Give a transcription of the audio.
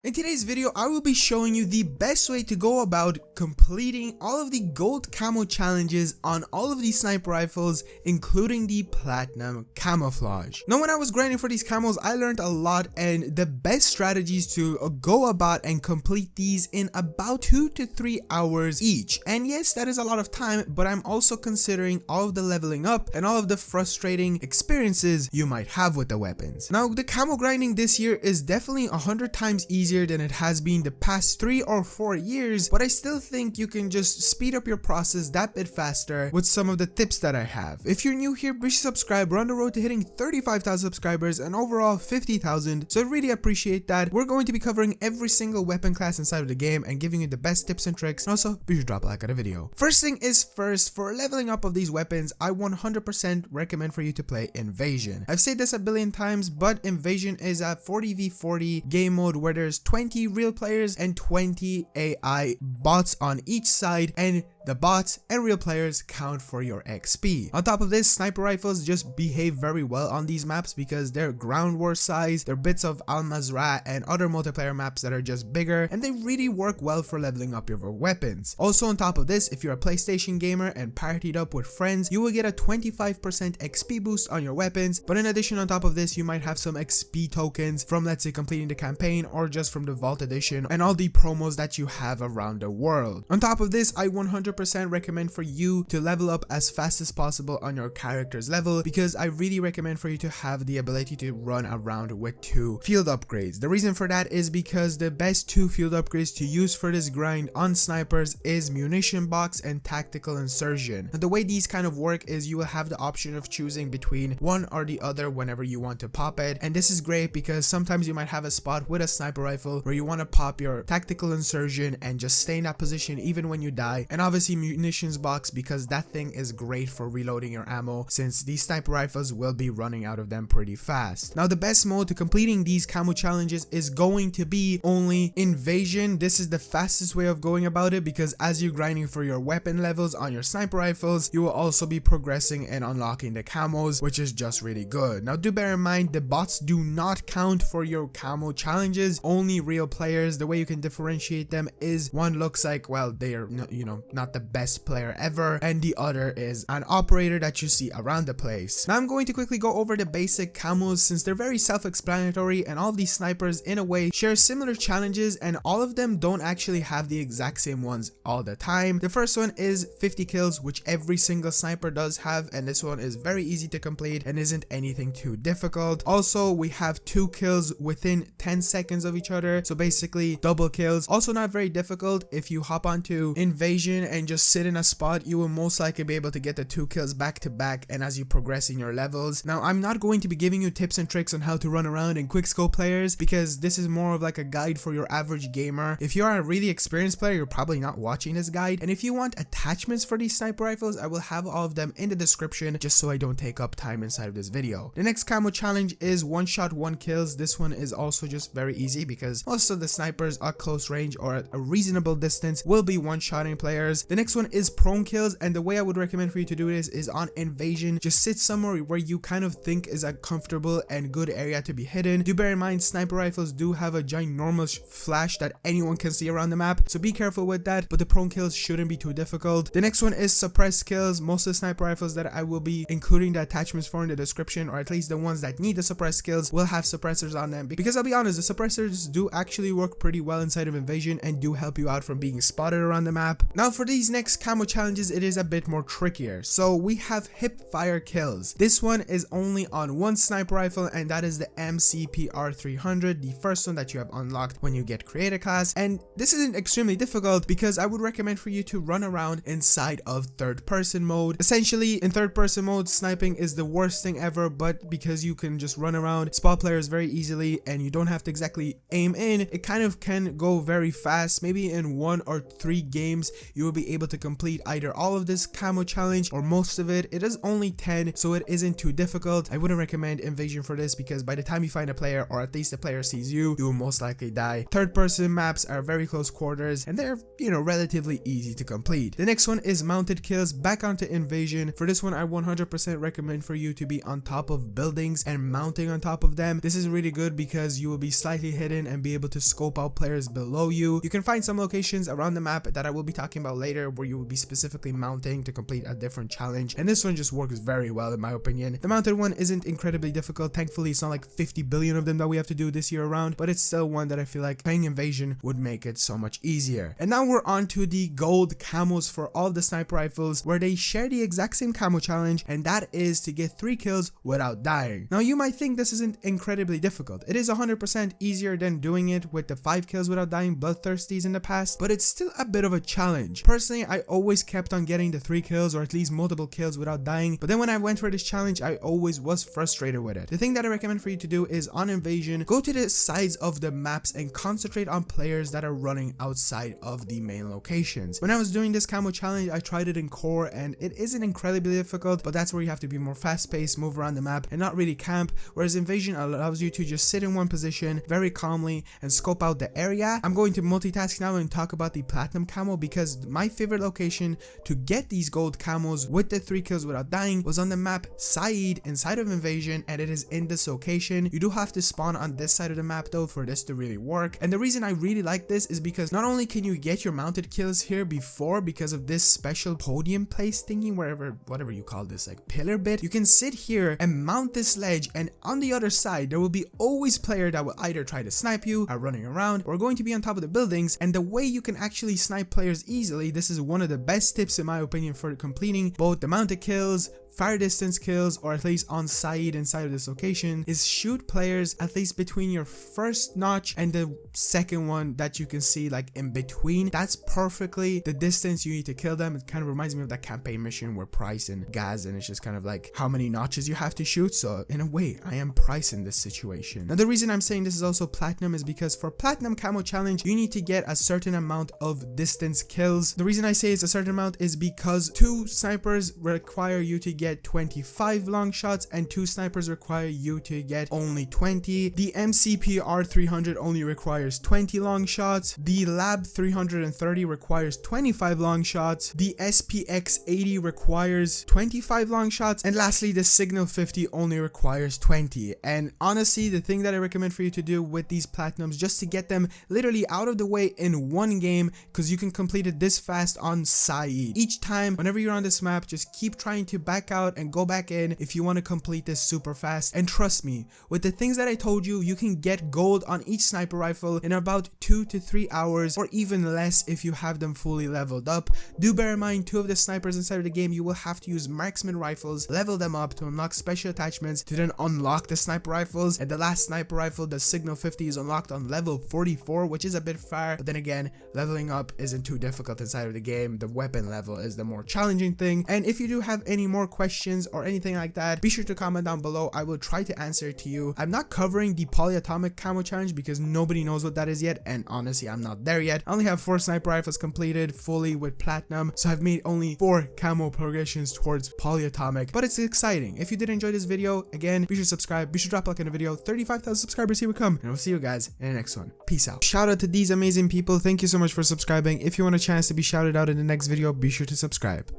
In today's video, I will be showing you the best way to go about completing all of the gold camo challenges on all of these sniper rifles, including the platinum camouflage. Now, when I was grinding for these camos, I learned a lot and the best strategies to go about and complete these in about 2 to 3 hours each. And yes, that is a lot of time, but I'm also considering all of the leveling up and all of the frustrating experiences you might have with the weapons. Now, the camo grinding this year is definitely 100 times easier than it has been the past 3 or 4 years, but I still think you can just speed up your process that bit faster with some of the tips that I have. If you're new here, be sure to subscribe. We're on the road to hitting 35,000 subscribers and overall 50,000, so I really appreciate that. We're going to be covering every single weapon class inside of the game and giving you the best tips and tricks, and also be sure to drop a like on the video. First thing is first, for leveling up of these weapons, I 100% recommend for you to play Invasion. I've said this a billion times, but Invasion is a 40v40 game mode where there's 20 real players and 20 AI bots on each side, and the bots and real players count for your XP. On top of this, sniper rifles just behave very well on these maps because they're ground war size, they're bits of Al Mazrah and other multiplayer maps that are just bigger, and they really work well for leveling up your weapons. Also, on top of this, if you're a PlayStation gamer and partied up with friends, you will get a 25% XP boost on your weapons, but in addition, on top of this, you might have some XP tokens from, let's say, completing the campaign or just from the Vault Edition and all the promos that you have around the world. On top of this, I 100% recommend for you to level up as fast as possible on your character's level, because I really recommend for you to have the ability to run around with 2 field upgrades. The reason for that is because the best 2 field upgrades to use for this grind on snipers is munition box and tactical insertion. And the way these kind of work is you will have the option of choosing between one or the other whenever you want to pop it, and this is great because sometimes you might have a spot with a sniper rifle where you want to pop your tactical insertion and just stay in that position even when you die, and obviously munitions box because that thing is great for reloading your ammo since these sniper rifles will be running out of them pretty fast. Now, the best mode to completing these camo challenges is going to be only Invasion. This is the fastest way of going about it because as you're grinding for your weapon levels on your sniper rifles, you will also be progressing and unlocking the camos, which is just really good. Now, do bear in mind the bots do not count for your camo challenges, only real players. The way you can differentiate them is one looks like, well, they are not the best player ever, and the other is an operator that you see around the place. Now, I'm going to quickly go over the basic camos since they're very self-explanatory, and all of these snipers in a way share similar challenges, and all of them don't actually have the exact same ones all the time. The first one is 50 kills, which every single sniper does have, and this one is very easy to complete and isn't anything too difficult. Also, we have 2 kills within 10 seconds of each other, so basically double kills. Also not very difficult. If you hop onto Invasion and just sit in a spot, you will most likely be able to get the 2 kills back to back, and as you progress in your levels. Now, I'm not going to be giving you tips and tricks on how to run around and quickscope players because this is more of like a guide for your average gamer. If you are a really experienced player, you're probably not watching this guide, and if you want attachments for these sniper rifles, I will have all of them in the description just so I don't take up time inside of this video. The next camo challenge is 1 shot 1 kills. This one is also just very easy because most of the snipers at close range or at a reasonable distance will be one-shotting players. The next one is prone kills, and the way I would recommend for you to do this is on Invasion. Just sit somewhere where you kind of think is a comfortable and good area to be hidden. Do bear in mind sniper rifles do have a ginormous flash that anyone can see around the map, so be careful with that, but the prone kills shouldn't be too difficult. The next one is suppressed kills. Most of the sniper rifles that I will be including the attachments for in the description, or at least the ones that need the suppressed kills, will have suppressors on them, because I'll be honest, the suppressors do actually work pretty well inside of Invasion and do help you out from being spotted around the map. Now, for these next camo challenges, it is a bit more trickier. So we have hip fire kills. This one is only on 1 sniper rifle, and that is the MCPR 300, the first one that you have unlocked when you get creator class. And this isn't extremely difficult because I would recommend for you to run around inside of third person mode. Essentially, in third person mode, sniping is the worst thing ever, but because you can just run around, spot players very easily, and you don't have to exactly aim in, it kind of can go very fast. Maybe in 1 or 3 games you will be be able to complete either all of this camo challenge or most of it. It is only 10, so it isn't too difficult. I wouldn't recommend Invasion for this because by the time you find a player, or at least the player sees you, you will most likely die. Third person maps are very close quarters and they're, relatively easy to complete. The next one is mounted kills. Back onto Invasion. For this one, I 100% recommend for you to be on top of buildings and mounting on top of them. This is really good because you will be slightly hidden and be able to scope out players below you. You can find some locations around the map that I will be talking about later where you will be specifically mounting to complete a different challenge, and this one just works very well in my opinion. The mounted one isn't incredibly difficult. Thankfully, it's not like 50 billion of them that we have to do this year around, but it's still one that I feel like playing Invasion would make it so much easier. And now we're on to the gold camos for all the sniper rifles, where they share the exact same camo challenge, and that is to get 3 kills without dying. Now you might think this isn't incredibly difficult. It is 100% easier than doing it with the 5 kills without dying bloodthirsties in the past, but it's still a bit of a challenge. Personally, I always kept on getting the 3 kills or at least multiple kills without dying, but then when I went for this challenge, I always was frustrated with it. The thing that I recommend for you to do is on Invasion, go to the sides of the maps and concentrate on players that are running outside of the main locations. When I was doing this camo challenge, I tried it in core and it isn't incredibly difficult, but that's where you have to be more fast-paced, move around the map and not really camp, whereas Invasion allows you to just sit in one position very calmly and scope out the area. I'm going to multitask now and talk about the platinum camo because my favorite location to get these gold camos with the 3 kills without dying was on the map Said inside of Invasion, and it is in this location. You do have to spawn on this side of the map though for this to really work, and the reason I really like this is because not only can you get your mounted kills here before because of this special podium place thingy, whatever you call this, like pillar bit, you can sit here and mount this ledge, and on the other side there will be always player that will either try to snipe you, are running around, or going to be on top of the buildings. And the way you can actually snipe players easily, this is one of the best tips in my opinion for completing both the mounted kills, far distance kills, or at least on side inside of this location, is shoot players at least between your first notch and the second one that you can see like in between. That's perfectly the distance you need to kill them. It kind of reminds me of that campaign mission where Price and Gaz, and it's just kind of like how many notches you have to shoot. So in a way, I am Price in this situation. Now the reason I'm saying this is also platinum is because for platinum camo challenge, you need to get a certain amount of distance kills. The reason I say it's a certain amount is because 2 snipers require you to get 25 long shots and 2 snipers require you to get only 20. The MCPR 300 only requires 20 long shots. The Lab 330 requires 25 long shots. The SPX 80 requires 25 long shots. And lastly, the Signal 50 only requires 20. And honestly, the thing that I recommend for you to do with these platinums, just to get them literally out of the way in one game, because you can complete it this fast on Said. Each time, whenever you're on this map, just keep trying to back out and go back in if you want to complete this super fast. And trust me, with the things that I told you, you can get gold on each sniper rifle in about 2 to 3 hours, or even less if you have them fully leveled up. Do bear in mind, 2 of the snipers inside of the game, you will have to use marksman rifles, level them up to unlock special attachments to then unlock the sniper rifles. And the last sniper rifle, the Signal 50, is unlocked on level 44, which is a bit far, but then again, leveling up isn't too difficult inside of the game. The weapon level is the more challenging thing. And if you do have any more questions or anything like that, be sure to comment down below. I will try to answer it to you. I'm not covering the polyatomic camo challenge because nobody knows what that is yet, and honestly I'm not there yet. I only have 4 sniper rifles completed fully with platinum, so I've made only 4 camo progressions towards polyatomic, but it's exciting. If you did enjoy this video, again, be sure to subscribe, be sure to drop a like on the video. 35,000 subscribers, here we come, and I'll see you guys in the next one. Peace out. Shout out to these amazing people. Thank you so much for subscribing. If you want a chance to be shouted out in the next video, be sure to subscribe.